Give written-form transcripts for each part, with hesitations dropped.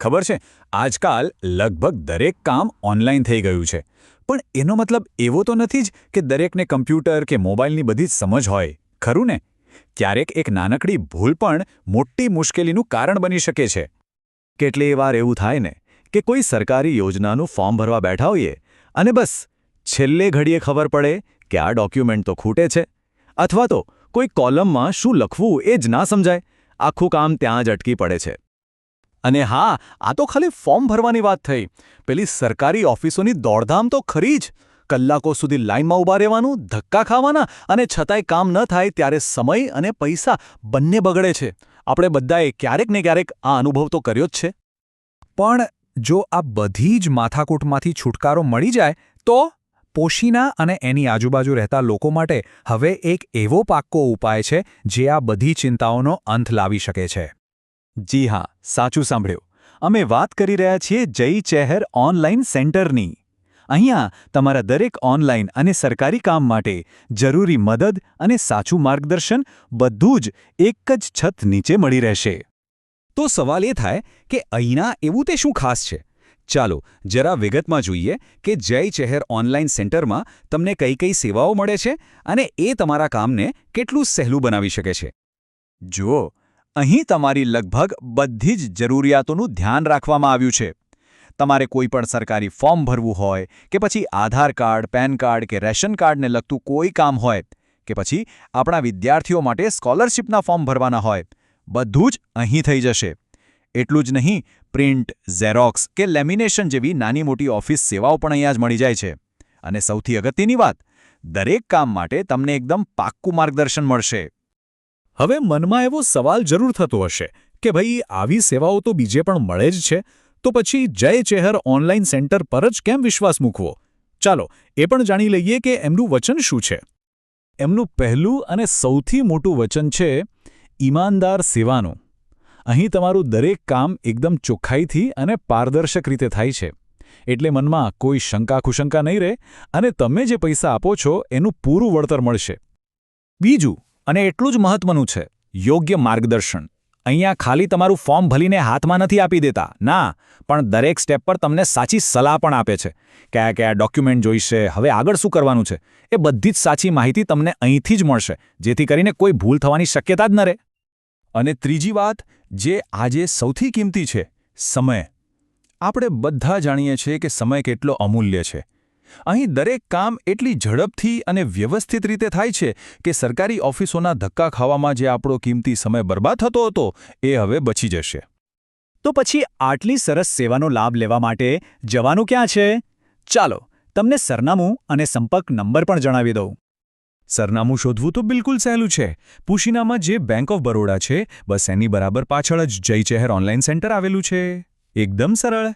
ખબર છે, આજકાલ લગભગ દરેક કામ ઓનલાઈન થઈ ગયું છે. પણ એનો મતલબ એવો તો નથી જ કે દરેકને કમ્પ્યુટર કે મોબાઈલની બધી જ સમજ હોય, ખરું ને? ક્યારેક એક નાનકડી ભૂલ પણ મોટી મુશ્કેલીનું કારણ બની શકે છે. કેટલીય વાર એવું થાય ને કે કોઈ સરકારી યોજનાનું ફોર્મ ભરવા બેઠા હોઈએ અને બસ છેલ્લે ઘડીએ ખબર પડે કે આ ડોક્યુમેન્ટ તો ખૂટે છે, અથવા તો કોઈ કોલમમાં શું લખવું એ જ ના સમજાય, આખું કામ ત્યાં જ અટકી પડે છે. અને હા, આ તો ખાલી ફોર્મ ભરવાની વાત થઈ. પેલી સરકારી ઓફિસોની દોડધામ તો ખરી જ. કલાકો સુધી લાઇનમાં ઊભા રહેવાનું, ધક્કા ખાવાના, અને છતાંય કામ ન થાય ત્યારે સમય અને પૈસા બંને બગડે છે. આપણે બધાએ ક્યારેક ને ક્યારેક આ અનુભવ તો કર્યો જ છે. પણ જો આ બધી જ માથાકૂટમાંથી છુટકારો મળી જાય તો પોશીના અને એની આજુબાજુ રહેતા લોકો માટે હવે એક એવો પાક્કો ઉપાય છે જે આ બધી ચિંતાઓનો અંત લાવી શકે છે. જી હા, સાચું સાંભળ્યું. અમે વાત કરી રહ્યા છીએ જય ચેહર ઓનલાઈન સેન્ટરની. અહીંયા તમારા દરેક ઓનલાઈન અને સરકારી કામ માટે જરૂરી મદદ અને સાચું માર્ગદર્શન બધું જ એક જ છત નીચે મળી રહેશે. તો સવાલ એ થાય કે અહીંના એવું તે શું ખાસ છે? ચાલો જરા વિગતમાં જોઈએ કે જય ચેહર ઓનલાઈન સેન્ટરમાં તમને કઈ કઈ સેવાઓ મળે છે અને એ તમારા કામને કેટલું સહેલું બનાવી શકે છે. જુઓ, અહીં તમારી લગભગ બધી જ જરૂરિયાતોનું ધ્યાન રાખવામાં આવ્યું છે. તમારે કોઈ પણ સરકારી ફોર્મ ભરવું હોય કે પછી આધાર કાર્ડ, પેન કાર્ડ કે રેશન કાર્ડને લગતું કોઈ કામ હોય કે પછી આપણા વિદ્યાર્થીઓ માટે સ્કોલરશિપના ફોર્મ ભરવાના હોય, બધું જ અહીં થઈ જશે. એટલું જ નહીં, પ્રિન્ટ, ઝેરોક્સ કે લેમિનેશન જેવી નાની મોટી ઓફિસ સેવાઓ પણ અહીંયા જ મળી જાય છે. અને સૌથી અગત્યની વાત, દરેક કામ માટે તમને એકદમ પાક્કું માર્ગદર્શન મળશે. હવે મનમાં એવો સવાલ જરૂર થતો હશે કે ભાઈ આવી સેવાઓ તો બીજે પણ મળે જ છે, તો પછી જય ચેહર ઓનલાઈન સેન્ટર પર જ કેમ વિશ્વાસ મૂકવો? ચાલો એ પણ જાણી લઈએ કે એમનું વચન શું છે. એમનું પહેલું અને સૌથી મોટું વચન છે ઈમાનદાર સેવાનું. અહીં તમારું દરેક કામ એકદમ ચોખ્ખાઈથી અને પારદર્શક રીતે થાય છે. એટલે મનમાં કોઈ શંકા કુશંકા નહીં રહે અને તમે જે પૈસા આપો છો એનું પૂરું વળતર મળશે. બીજું, અને એટલું જ મહત્વનું છે, યોગ્ય માર્ગદર્શન. અહીંયા ખાલી તમારું ફોર્મ ભરીને હાથમાં નથી આપી દેતા, ના, પણ દરેક સ્ટેપ પર તમને સાચી સલાહ પણ આપે છે. કયા કયા ડોક્યુમેન્ટ જોઈશે, હવે આગળ શું કરવાનું છે, એ બધી જ સાચી માહિતી તમને અહીંથી જ મળશે, જેથી કરીને કોઈ ભૂલ થવાની શક્યતા જ ન રહે. અને ત્રીજી વાત, જે આજે સૌથી કિંમતી છે, સમય. આપણે બધા જાણીએ છીએ કે સમય કેટલો અમૂલ્ય છે. અહીં દરેક કામ એટલી ઝડપથી અને વ્યવસ્થિત રીતે થાય છે કે સરકારી ઓફિસોના ધક્કા ખાવામાં જે આપણો કિંમતી સમય બરબાદ થતો હતો એ હવે બચી જશે. તો પછી આટલી સરસ સેવાનો લાભ લેવા માટે જવાનું ક્યાં છે? ચાલો તમને સરનામું અને સંપર્ક નંબર પણ જણાવી દઉં. સરનામું શોધવું તો બિલકુલ સહેલું છે. પુશીનામાં જે બેંક ઓફ બરોડા છે, બસ એની બરાબર પાછળ જ જય ચેહર ઓનલાઈન સેન્ટર આવેલું છે. એકદમ સરળ.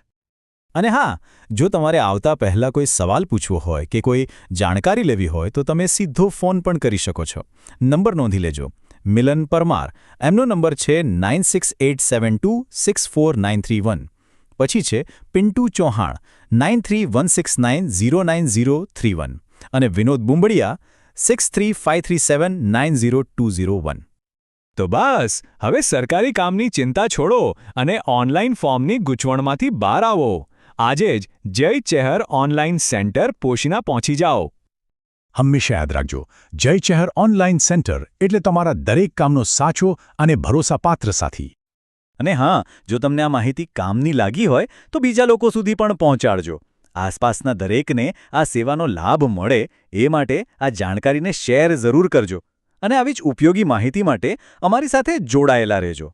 અને હા, જો તમારે આવતા પહેલાં કોઈ સવાલ પૂછવો હોય કે કોઈ જાણકારી લેવી હોય તો તમે સીધો ફોન પણ કરી શકો છો. નંબર નોંધી લેજો. મિલન પરમાર, એમનો નંબર છે 9687264931. પછી છે પિન્ટુ ચૌહાણ 9316909031 અને વિનોદ બુંબડિયા 6353790201. તો બસ, હવે સરકારી કામની ચિંતા છોડો અને ઓનલાઈન ફોર્મની ગૂંચવણમાંથી બહાર આવો. આજે જ જય ચેહર ઓનલાઈન સેન્ટર પોશીના પહોંચી જાઓ. હંમેશા યાદ રાખજો, જય ચેહર ઓનલાઈન સેન્ટર એટલે તમારા દરેક કામનો સાચો અને ભરોસાપાત્ર સાથી. અને હા, જો તમને આ માહિતી કામની લાગી હોય તો બીજા લોકો સુધી પણ પહોંચાડજો. આસપાસના દરેકને આ સેવાનો લાભ મળે એ માટે આ જાણકારીને શેર જરૂર કરજો. અને આવી જ ઉપયોગી માહિતી માટે અમારી સાથે જોડાયેલા રહેજો.